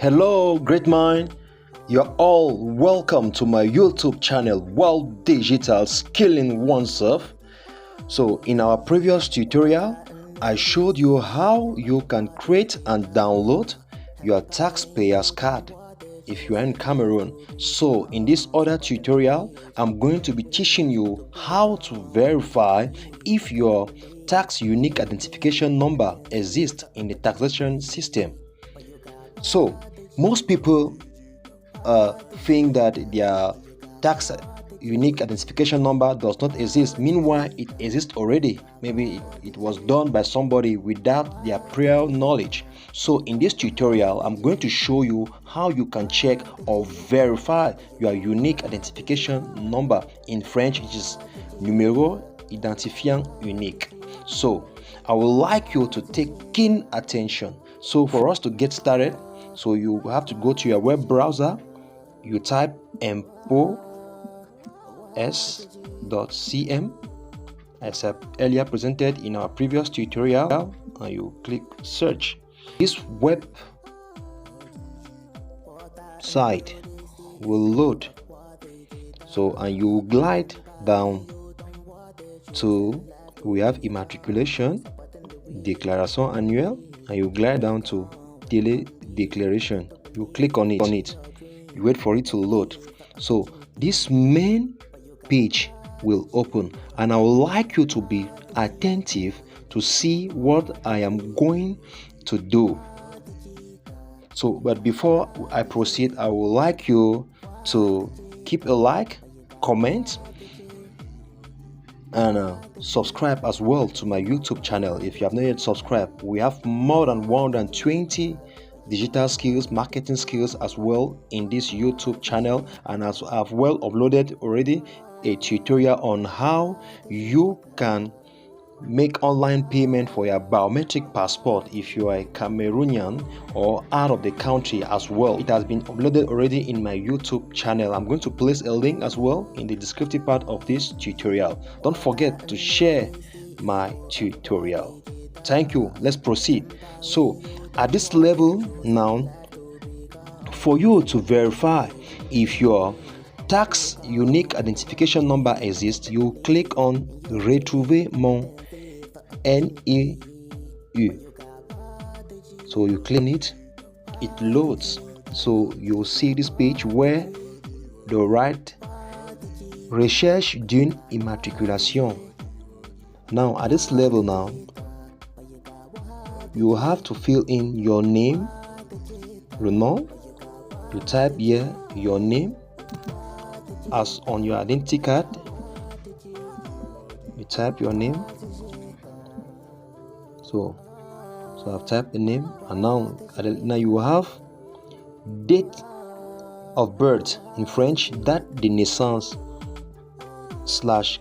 Hello, great mind. You're all welcome to my YouTube channel, World Digital Skilling Oneself. So, in our previous tutorial, I showed you how you can create and download your taxpayer's card if you are in Cameroon. So, in this other tutorial, I'm going to be teaching you how to verify if your tax unique identification number exists in the taxation system. So, most people think that their tax unique identification number does not exist. Meanwhile, it exists already. Maybe it was done by somebody without their prior knowledge. So in this tutorial, I'm going to show you how you can check or verify your unique identification number. In French, it is numéro identifiant unique. So I would like you to take keen attention. So for us to get started, so you have to go to your web browser. You type impos.cm as I earlier presented in our previous tutorial, and you click search. This web site will load. So, and you glide down to, we have immatriculation, déclaration annuelle, and you glide down to télé declaration. You click on it. You wait for it to load. So this main page will open, and I would like you to be attentive to see what I am going to do. So, but before I proceed, I would like you to keep a like, comment, and subscribe as well to my YouTube channel if you have not yet subscribed. We have more than 120 digital skills, marketing skills as well in this YouTube channel, and as I've well uploaded already a tutorial on how you can make online payment for your biometric passport if you are a Cameroonian or out of the country as well. It has been uploaded already in my YouTube channel. I'm going to place a link as well in the descriptive part of this tutorial. Don't forget to share my tutorial. Thank you. Let's proceed. So at this level now, for you to verify if your tax unique identification number exists, you click on retrouver mon NUI. So you click on it, it loads. So you'll see this page where the right recherche d'une immatriculation. Now at this level now, you have to fill in your name, le nom. You type here your name as on your identity card. You type your name. So I've typed the name, and now you have date of birth, in French date de naissance /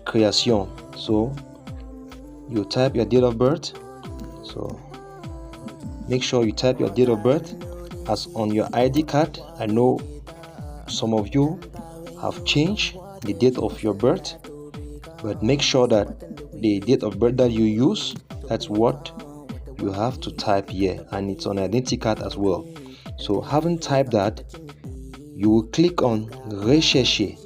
création. So you type your date of birth. So make sure you type your date of birth as on your ID card. I know some of you have changed the date of your birth, but make sure that the date of birth that you use, that's what you have to type here, and it's on identity card as well. So having typed that, you will click on rechercher,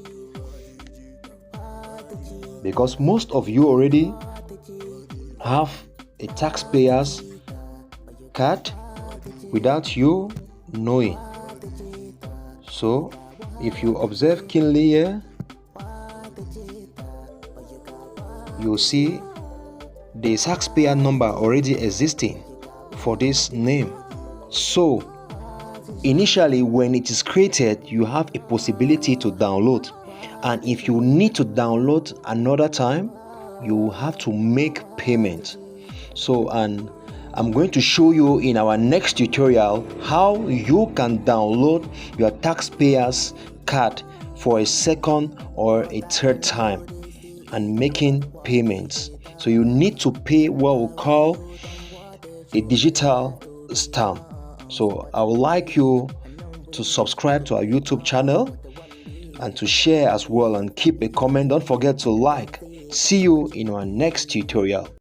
because most of you already have a taxpayer's card without you knowing. So if you observe keenly here, you'll see the taxpayer number already existing for this name. So initially when it is created, you have a possibility to download, and if you need to download another time, you have to make payment. So, and I'm going to show you in our next tutorial how you can download your taxpayer's card for a second or a third time and making payments. So you need to pay what we call a digital stamp. So I would like you to subscribe to our YouTube channel and to share as well, and keep a comment. Don't forget to like. See you in our next tutorial.